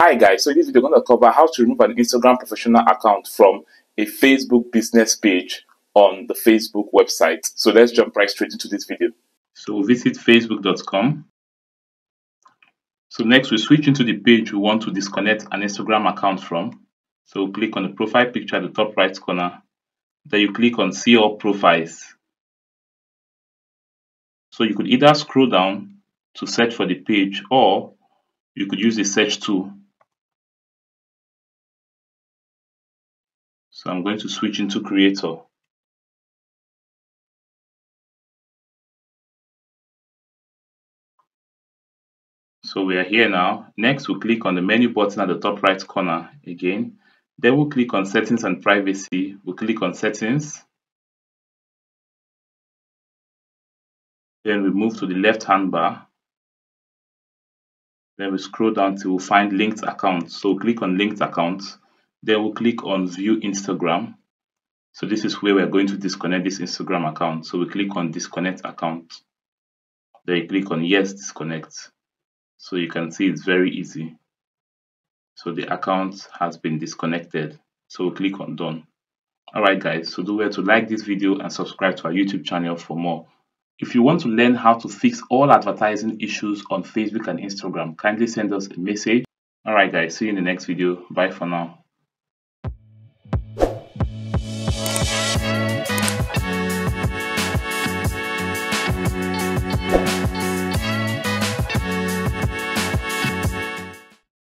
Hi guys, so in this video we're going to cover how to remove an Instagram professional account from a Facebook business page on the Facebook website. So let's jump right straight into this video. So visit facebook.com. So next we switch into the page we want to disconnect an Instagram account from. So click on the profile picture at the top right corner. Then you click on see all profiles. So you could either scroll down to search for the page, or you could use the search tool. So I'm going to switch into creator. So we are here now. Next, we'll click on the menu button at the top right corner again. Then we'll click on settings and privacy. We'll click on settings. Then we move to the left hand bar. Then we scroll down till we find linked accounts. So we'll click on linked accounts. Then we'll click on view Instagram. So this is where we're going to disconnect this Instagram account. So we click on disconnect account. Then you click on yes, disconnect. So you can see it's very easy. So the account has been disconnected. So we'll click on done. Alright guys, so do well to like this video and subscribe to our YouTube channel for more. If you want to learn how to fix all advertising issues on Facebook and Instagram, kindly send us a message. Alright guys, see you in the next video. Bye for now.